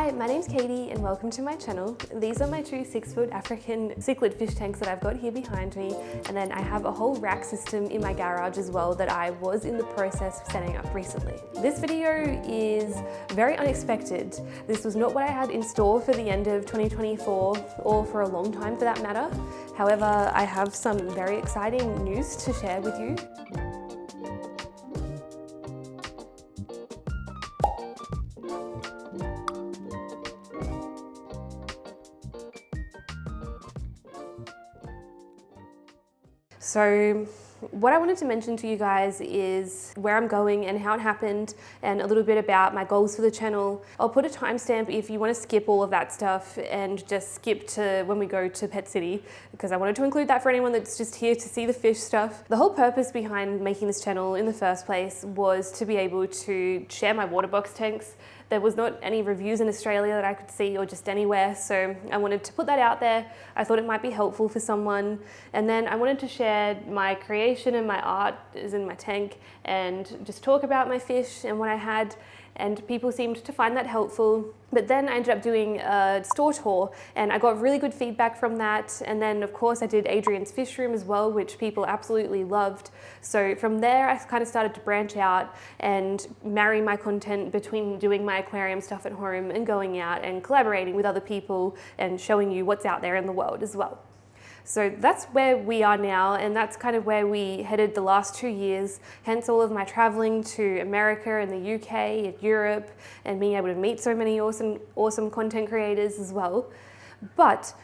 Hi, my name's Katie and welcome to my channel. These are my two 6-foot African cichlid fish tanks that I've got here behind me, and then I have a whole rack system in my garage as well that I was in the process of setting up recently. This video is very unexpected. This was not what I had in store for the end of 2024 or for a long time for that matter. However, I have some very exciting news to share with you. So what I wanted to mention to you guys is where I'm going and how it happened and a little bit about my goals for the channel. I'll put a timestamp if you want to skip all of that stuff and just skip to when we go to Pet City, because I wanted to include that for anyone that's just here to see the fish stuff. The whole purpose behind making this channel in the first place was to be able to share my water box tanks. There was not any reviews in Australia that I could see or just anywhere, so I wanted to put that out there. I thought it might be helpful for someone, and then I wanted to share my creation and my art is in my tank and just talk about my fish and what I had, and people seemed to find that helpful. But then I ended up doing a store tour and I got really good feedback from that, and then of course I did Adrian's fish room as well, which people absolutely loved. So from there I kind of started to branch out and marry my content between doing my aquarium stuff at home and going out and collaborating with other people and showing you what's out there in the world as well. So that's where we are now, and that's kind of where we headed the last 2 years, hence all of my traveling to America and the UK and Europe and being able to meet so many awesome content creators as well. But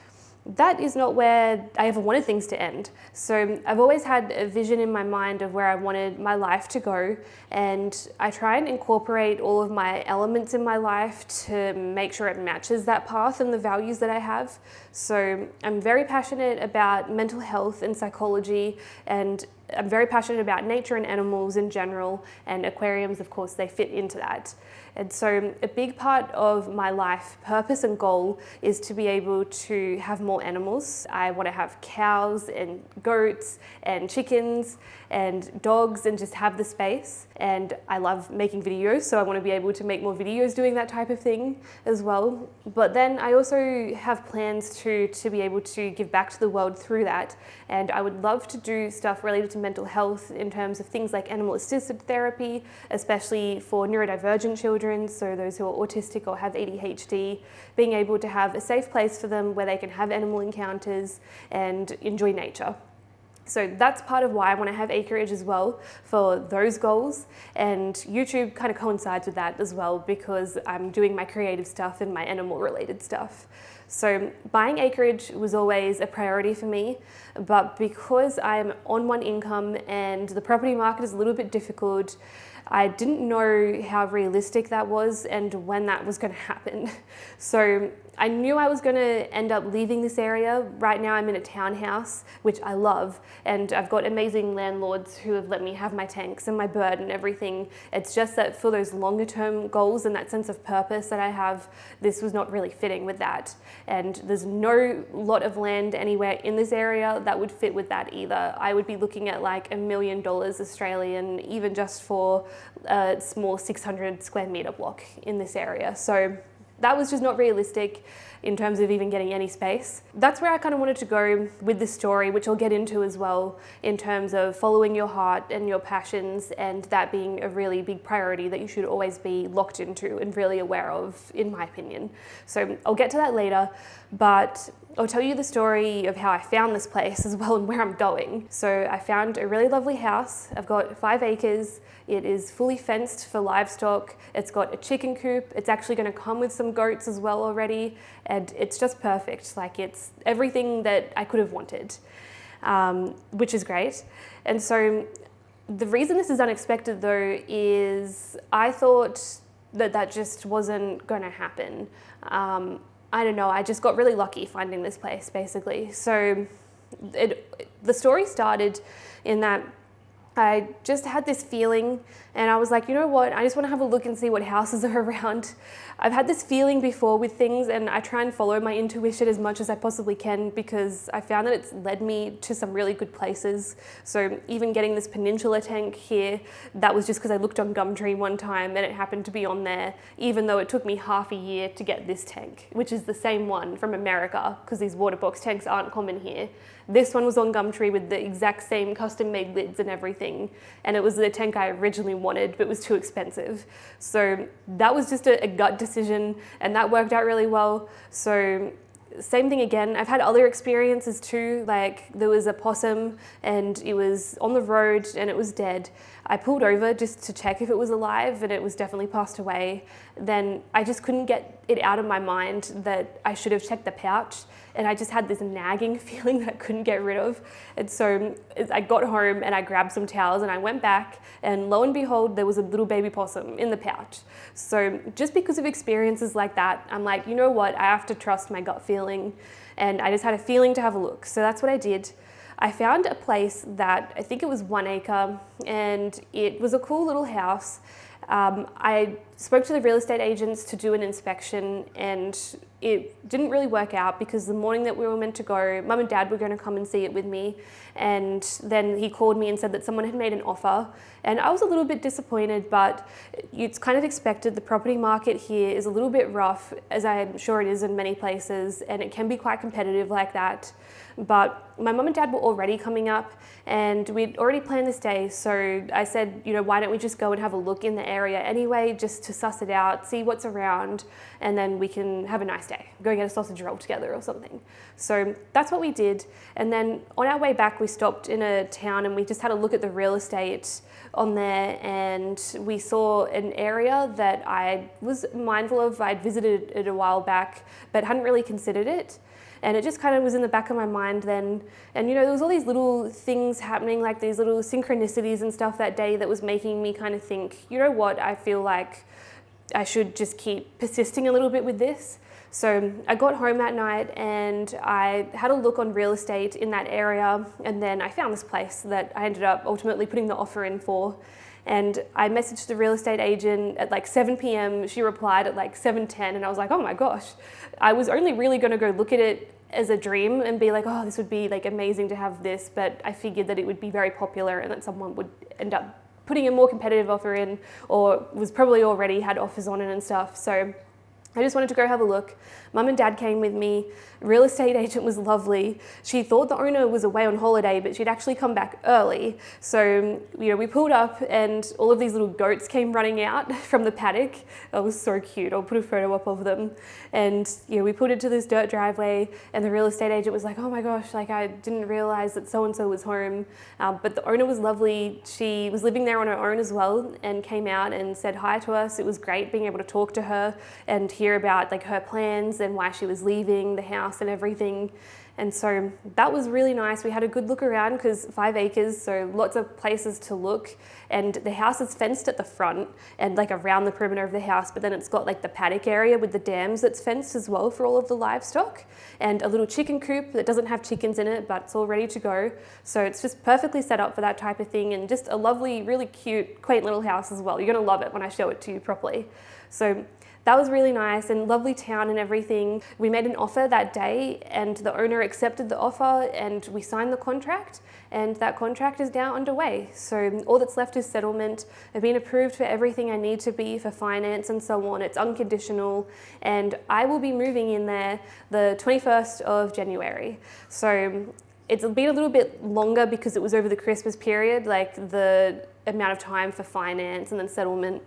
that is not where I ever wanted things to end. So I've always had a vision in my mind of where I wanted my life to go, and I try and incorporate all of my elements in my life to make sure it matches that path and the values that I have. So I'm very passionate about mental health and psychology, and I'm very passionate about nature and animals in general, and aquariums, of course, they fit into that. And so a big part of my life purpose and goal is to be able to have more animals. I want to have cows and goats and chickens and dogs and just have the space. And I love making videos, so I want to be able to make more videos doing that type of thing as well. But then I also have plans to be able to give back to the world through that. And I would love to do stuff related to mental health in terms of things like animal assisted therapy, especially for neurodivergent children, so those who are autistic or have ADHD, being able to have a safe place for them where they can have animal encounters and enjoy nature. So that's part of why I want to have acreage as well for those goals, and YouTube kind of coincides with that as well because I'm doing my creative stuff and my animal related stuff. So buying acreage was always a priority for me, but because I'm on one income and the property market is a little bit difficult, I didn't know how realistic that was and when that was going to happen. So I knew I was going to end up leaving this area. Right now I'm in a townhouse, which I love, and I've got amazing landlords who have let me have my tanks and my bird and everything. It's just that for those longer term goals and that sense of purpose that I have, this was not really fitting with that. And there's no lot of land anywhere in this area that would fit with that either. I would be looking at like $1 million Australian, even just for a small 600 square meter block in this area. So that was just not realistic in terms of even getting any space. That's where I kind of wanted to go with this story, which I'll get into as well, in terms of following your heart and your passions, and that being a really big priority that you should always be locked into and really aware of, in my opinion. So I'll get to that later, but I'll tell you the story of how I found this place as well and where I'm going. So I found a really lovely house. I've got 5 acres. It is fully fenced for livestock. It's got a chicken coop. It's actually going to come with some goats as well already. And it's just perfect. Like, it's everything that I could have wanted, which is great. And so the reason this is unexpected though is I thought that just wasn't going to happen. I don't know, I just got really lucky finding this place basically. So the story started in that I just had this feeling, and I was like, you know what, I just want to have a look and see what houses are around. I've had this feeling before with things, and I try and follow my intuition as much as I possibly can, because I found that it's led me to some really good places. So even getting this peninsula tank here, that was just because I looked on Gumtree one time and it happened to be on there, even though it took me half a year to get this tank, which is the same one from America, because these water box tanks aren't common here. This one was on Gumtree with the exact same custom made lids and everything, and it was the tank I originally wanted, but it was too expensive. So that was just a gut decision, and that worked out really well. So same thing again, I've had other experiences too, like there was a possum and it was on the road and it was dead. I pulled over just to check if it was alive, and it was definitely passed away. Then I just couldn't get it out of my mind that I should have checked the pouch, and I just had this nagging feeling that I couldn't get rid of. And so I got home and I grabbed some towels and I went back, and lo and behold, there was a little baby possum in the pouch. So just because of experiences like that, I'm like, you know what, I have to trust my gut feeling. And I just had a feeling to have a look. So that's what I did. I found a place that I think it was 1 acre, and it was a cool little house. I spoke to the real estate agents to do an inspection, and it didn't really work out because the morning that we were meant to go, Mum and Dad were going to come and see it with me, and then he called me and said that someone had made an offer, and I was a little bit disappointed, but it's kind of expected. The property market here is a little bit rough, as I'm sure it is in many places, and it can be quite competitive like that. But my mum and dad were already coming up, and we'd already planned this day, so I said, you know, why don't we just go and have a look in the area anyway, just to suss it out, see what's around, and then we can have a nice day, go get a sausage roll together or something. So that's what we did. And then on our way back, we stopped in a town and we just had a look at the real estate on there, and we saw an area that I was mindful of. I'd visited it a while back, but hadn't really considered it. And it just kind of was in the back of my mind then. And you know, there was all these little things happening, like these little synchronicities and stuff that day that was making me kind of think, you know what, I feel like I should just keep persisting a little bit with this. So I got home that night and I had a look on real estate in that area, and then I found this place that I ended up ultimately putting the offer in for. And I messaged the real estate agent at like 7 p.m. She replied at like 7:10, and I was like, oh my gosh. I was only really going to go look at it as a dream and be like, oh, this would be like amazing to have this, but I figured that it would be very popular and that someone would end up putting a more competitive offer in, or was probably already had offers on it and stuff. So I just wanted to go have a look. Mum and Dad came with me. Real estate agent was lovely. She thought the owner was away on holiday, but she'd actually come back early. So, you know, we pulled up and all of these little goats came running out from the paddock. It was so cute. I'll put a photo up of them. And, you know, we put it to this dirt driveway, and the real estate agent was like, oh my gosh, like I didn't realize that so-and-so was home. But the owner was lovely. She was living there on her own as well, and came out and said hi to us. It was great being able to talk to her and hear about like her plans and why she was leaving the house and everything. And so that was really nice. We had a good look around because 5 acres, so lots of places to look. And the house is fenced at the front and like around the perimeter of the house, but then it's got like the paddock area with the dams that's fenced as well for all of the livestock, and a little chicken coop that doesn't have chickens in it, but it's all ready to go. So it's just perfectly set up for that type of thing, and just a lovely, really cute, quaint little house as well. You're gonna love it when I show it to you properly. So that was really nice, and lovely town and everything. We made an offer that day and the owner accepted the offer, and we signed the contract, and that contract is now underway. So all that's left is settlement. I've been approved for everything I need to be for finance and so on. It's unconditional, and I will be moving in there the 21st of January. So it's been a little bit longer because it was over the Christmas period, like the amount of time for finance and then settlement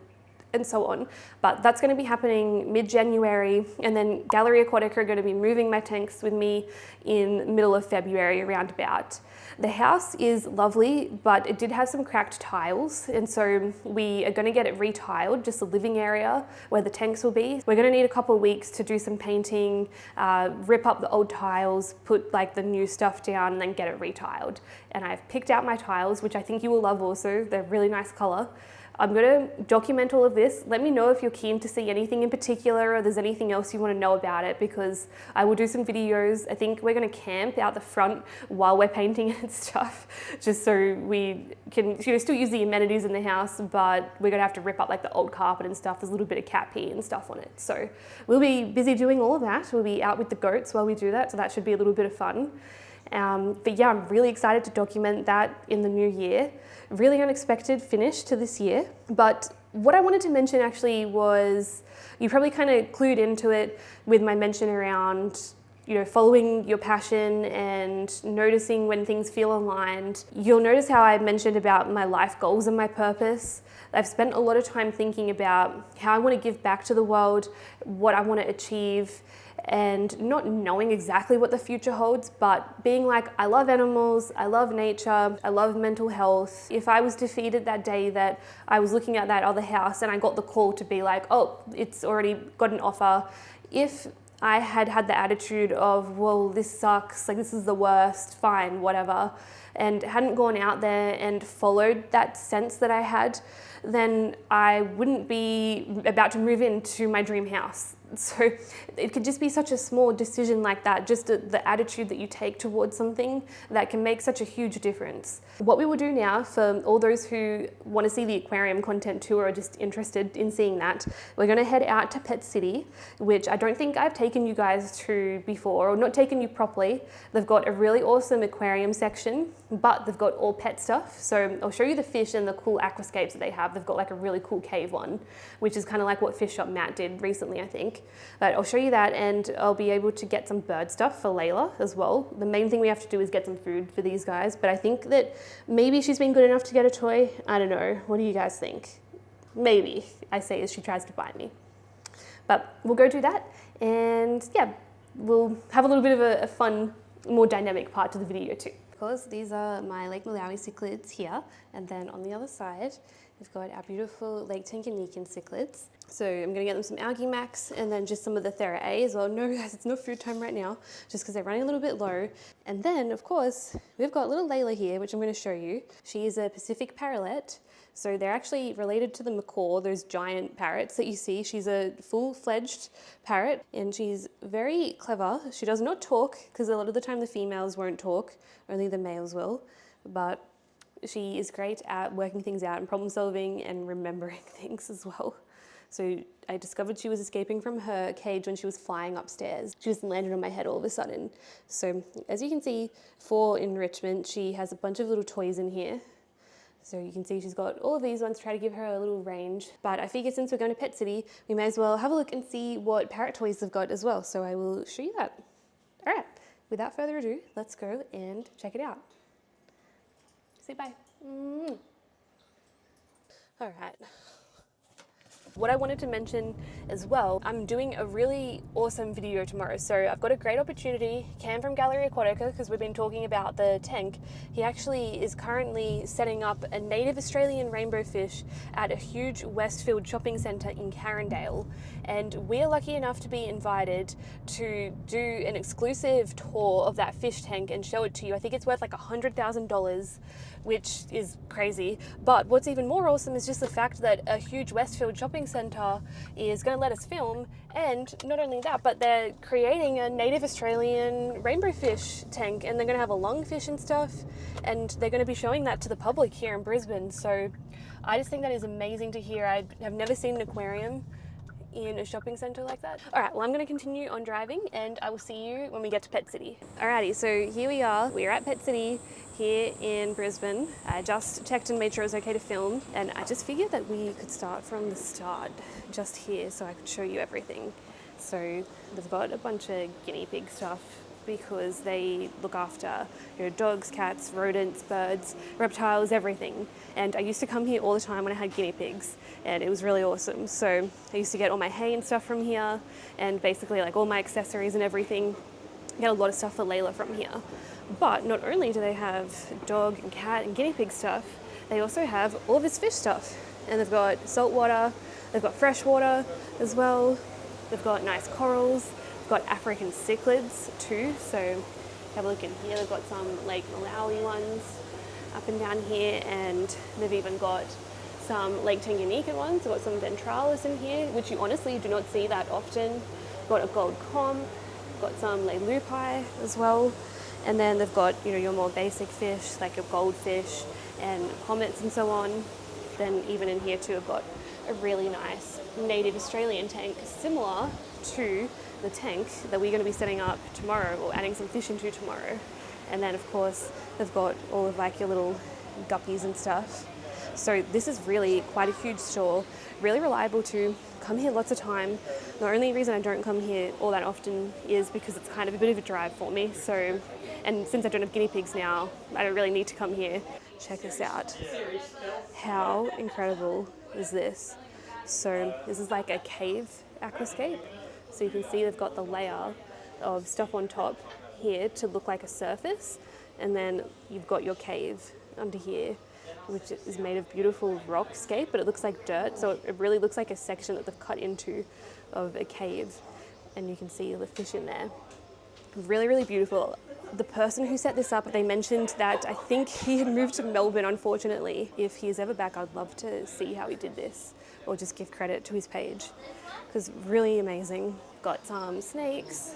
and so on. But that's going to be happening mid-January, and then Gallery Aquatic are going to be moving my tanks with me in middle of February around about. The house is lovely, but it did have some cracked tiles, and so we are going to get it retiled, just the living area where the tanks will be. We're going to need a couple of weeks to do some painting, rip up the old tiles, put like the new stuff down, and then get it retiled. And I've picked out my tiles, which I think you will love also. They're really nice color. I'm going to document all of this. Let me know if you're keen to see anything in particular or there's anything else you want to know about it, because I will do some videos. I think we're going to camp out the front while we're painting and stuff, just so we can still use the amenities in the house, but we're going to have to rip up like the old carpet and stuff. There's a little bit of cat pee and stuff on it. So we'll be busy doing all of that. We'll be out with the goats while we do that, so that should be a little bit of fun. But yeah, I'm really excited to document that in the new year. Really unexpected finish to this year. But what I wanted to mention actually was, you probably kind of clued into it with my mention around, following your passion and noticing when things feel aligned. You'll notice how I mentioned about my life goals and my purpose. I've spent a lot of time thinking about how I want to give back to the world, what I want to achieve, and not knowing exactly what the future holds, but being like, I love animals, I love nature, I love mental health. If I was defeated that day that I was looking at that other house and I got the call to be like, oh, it's already got an offer. If I had had the attitude of, well, this sucks, like this is the worst, fine, whatever, and hadn't gone out there and followed that sense that I had, then I wouldn't be about to move into my dream house. So it could just be such a small decision like that, just the attitude that you take towards something, that can make such a huge difference. What we will do now, for all those who want to see the aquarium content too, or are just interested in seeing that, we're going to head out to Pet City, which I don't think I've taken you guys to before, or not taken you properly. They've got a really awesome aquarium section, but they've got all pet stuff. So I'll show you the fish and the cool aquascapes that they have. They've got like a really cool cave one, which is kind of like what Fish Shop Matt did recently, I think. But I'll show you that, and I'll be able to get some bird stuff for Layla as well. The main thing we have to do is get some food for these guys, but I think that maybe she's been good enough to get a toy. I don't know. What do you guys think? Maybe, I say as she tries to bite me. But we'll go do that, and yeah, we'll have a little bit of a fun, more dynamic part to the video too. Of course, these are my Lake Malawi cichlids here, and then on the other side, we've got our beautiful Lake Tanganyika cichlids. So I'm gonna get them some Algae Max and then just some of the Thera A as well. No guys, it's not food time right now, just because they're running a little bit low. And then of course, we've got little Layla here, which I'm gonna show you. She is a Pacific parrotlet. So they're actually related to the macaw, those giant parrots that you see. She's a full-fledged parrot, and she's very clever. She does not talk, because a lot of the time the females won't talk, only the males will. But she is great at working things out and problem solving and remembering things as well. So I discovered she was escaping from her cage when she was flying upstairs. She just landed on my head all of a sudden. So as you can see, for enrichment, she has a bunch of little toys in here. So you can see she's got all of these ones, try to give her a little range. But I figured since we're going to Pet City, we may as well have a look and see what parrot toys they've got as well. So I will show you that. All right, without further ado, let's go and check it out. Say bye. All right. What I wanted to mention as well, I'm doing a really awesome video tomorrow. So I've got a great opportunity. Cam from Gallery Aquatica, because we've been talking about the tank, he actually is currently setting up a native Australian rainbow fish at a huge Westfield shopping centre in Carindale. And we're lucky enough to be invited to do an exclusive tour of that fish tank and show it to you. I think it's worth like $100,000, which is crazy. But what's even more awesome is just the fact that a huge Westfield shopping centre is going to let us film, and not only that, but they're creating a native Australian rainbow fish tank, and they're going to have a lungfish and stuff, and they're going to be showing that to the public here in Brisbane. So I just think that is amazing to hear. I have never seen an aquarium in a shopping centre like that. All right, well, I'm going to continue on driving, and I will see you when we get to Pet City. Alrighty, so here we are. We're at Pet City here in Brisbane. I just checked and made sure it was okay to film, and I just figured that we could start from the start just here so I could show you everything. So they've got a bunch of guinea pig stuff, because they look after dogs, cats, rodents, birds, reptiles, everything. And I used to come here all the time when I had guinea pigs, and it was really awesome. So I used to get all my hay and stuff from here, and basically like all my accessories and everything. Get a lot of stuff for Layla from here. But not only do they have dog and cat and guinea pig stuff, they also have all of this fish stuff. And they've got saltwater, they've got freshwater as well. They've got nice corals. Got African cichlids too, so have a look in here. They've got some Lake Malawi ones up and down here, and they've even got some Lake Tanganyika ones. I've got some ventralis in here, which you honestly do not see that often. Got a gold comb, got some lay lupi as well. And then they've got, you know, your more basic fish, like your goldfish and pommets and so on. Then even in here too, I've got a really nice native Australian tank, similar to the tank that we're going to be setting up tomorrow, or adding some fish into tomorrow. And then of course they've got all of like your little guppies and stuff. So this is really quite a huge store, really reliable too. Come here lots of time. The only reason I don't come here all that often is because it's kind of a bit of a drive for me. So, and since I don't have guinea pigs now, I don't really need to come here. Check this out. How incredible is this? So this is like a cave aquascape. So you can see they've got the layer of stuff on top here to look like a surface, and then you've got your cave under here, which is made of beautiful rockscape, but it looks like dirt, so it really looks like a section that they've cut into of a cave, and you can see the fish in there. Really, really beautiful. The person who set this up, they mentioned that I think he had moved to Melbourne, unfortunately. If he is ever back, I'd love to see how he did this, or just give credit to his page, because really amazing. Got some snakes,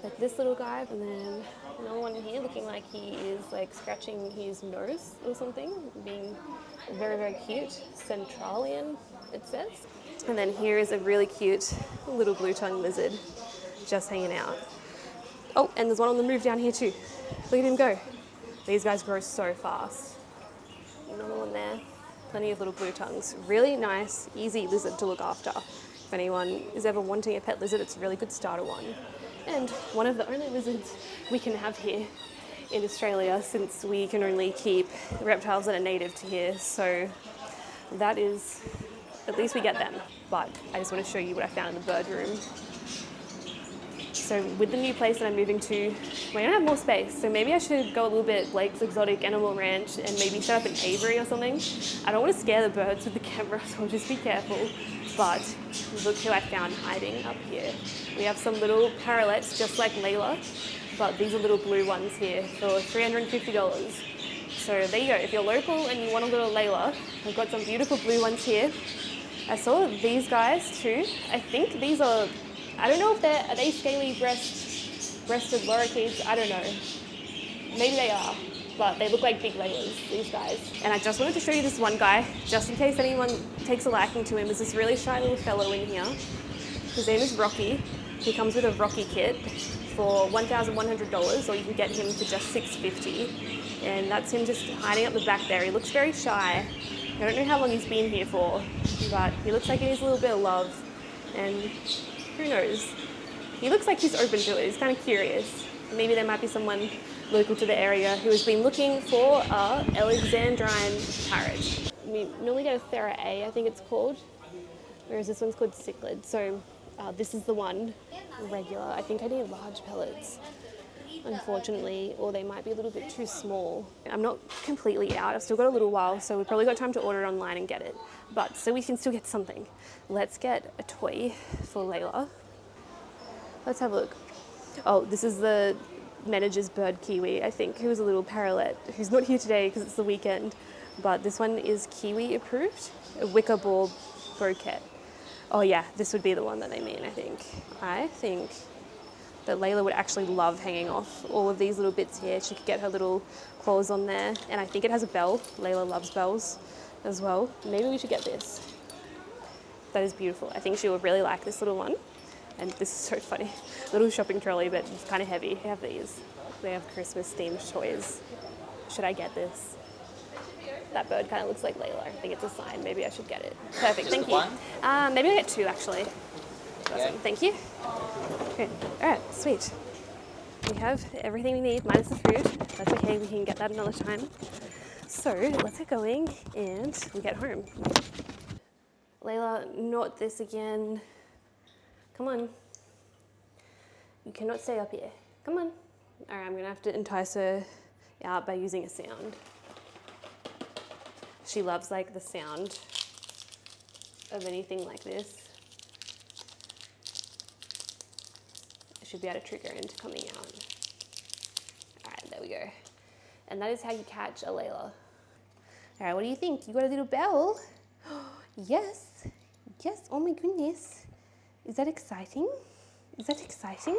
like this little guy, and then another one in here looking like he is like scratching his nose or something, being very, very cute. Centralian, it says. And then here is a really cute little blue-tongued lizard just hanging out. Oh, and there's one on the move down here too. Look at him go. These guys grow so fast. Another one there. Plenty of little blue tongues. Really nice, easy lizard to look after. If anyone is ever wanting a pet lizard, it's a really good starter one. And one of the only lizards we can have here in Australia, since we can only keep reptiles that are native to here. So that is, at least we get them. But I just want to show you what I found in the bird room. So with the new place that I'm moving to, we're gonna have more space. So maybe I should go a little bit Blake's Exotic Animal Ranch and maybe set up an aviary or something. I don't want to scare the birds with the camera, so I'll just be careful. But look who I found hiding up here. We have some little parrotlets, just like Layla, but these are little blue ones here for $350. So there you go. If you're local and you want a little Layla, I've got some beautiful blue ones here. I saw these guys too. I think these are, I don't know if are they scaly breasted lorikeets? I don't know. Maybe they are, but they look like big Laylas, these guys. And I just wanted to show you this one guy, just in case anyone takes a liking to him. There's this really shy little fellow in here. His name is Rocky. He comes with a Rocky kit for $1,100, or you can get him for just $650. And that's him just hiding up the back there. He looks very shy. I don't know how long he's been here for, but he looks like he needs a little bit of love. And who knows? He looks like he's open to it. He's kind of curious. Maybe there might be someone local to the area who has been looking for a Alexandrine parrot. We normally get a Thera A, I think it's called, whereas this one's called Cichlids. So this is the one, regular. I think I need large pellets, unfortunately, or they might be a little bit too small. I'm not completely out. I've still got a little while, so we've probably got time to order it online and get it. But so we can still get something. Let's get a toy for Layla. Let's have a look. Oh, this is the manager's bird kiwi, I think, who is a little parrotlet, who's not here today because it's the weekend. But this one is kiwi approved, a wicker ball broquette. Oh yeah, this would be the one that they mean, I think. I think that Layla would actually love hanging off all of these little bits here. She could get her little claws on there, and I think it has a bell. Layla loves bells as well. Maybe we should get this. That is beautiful. I think she will really like this little one. And this is so funny. Little shopping trolley, but it's kind of heavy. They have these. They have Christmas themed toys. Should I get this? That bird kind of looks like Layla. I think it's a sign. Maybe I should get it. Perfect, thank you. Maybe I'll get two, actually. Awesome, thank you. Okay, all right, sweet. We have everything we need, minus the food. That's okay, we can get that another time. So let's get going and we get home. Layla, not this again. Come on. You cannot stay up here. Come on. All right, I'm gonna have to entice her out by using a sound. She loves like the sound of anything like this. I should be able to trick her into coming out. All right, there we go. And that is how you catch a Layla. All right, what do you think? You got a little bell? Yes. Yes, oh my goodness. Is that exciting? Is that exciting?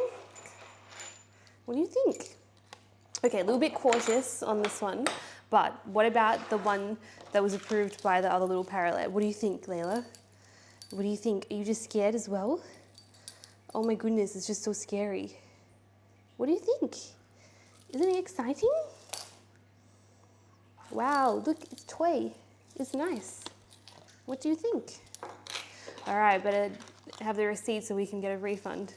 What do you think? Okay, a little bit cautious on this one, but what about the one that was approved by the other little parrotlet? What do you think, Layla? What do you think? Are you just scared as well? Oh my goodness, it's just so scary. What do you think? Isn't it exciting? Wow, look, it's toy. It's nice. What do you think? All right, better have the receipt so we can get a refund.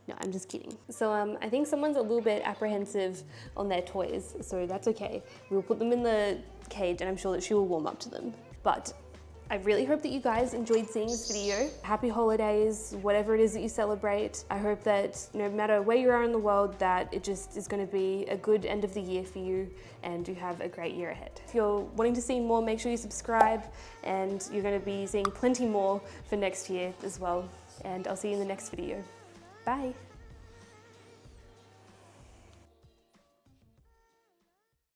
No, I'm just kidding. So I think someone's a little bit apprehensive on their toys, so that's okay. We'll put them in the cage and I'm sure that she will warm up to them. But I really hope that you guys enjoyed seeing this video. Happy holidays, whatever it is that you celebrate. I hope that no matter where you are in the world, that it just is going to be a good end of the year for you and you have a great year ahead. If you're wanting to see more, make sure you subscribe, and you're going to be seeing plenty more for next year as well. And I'll see you in the next video. Bye.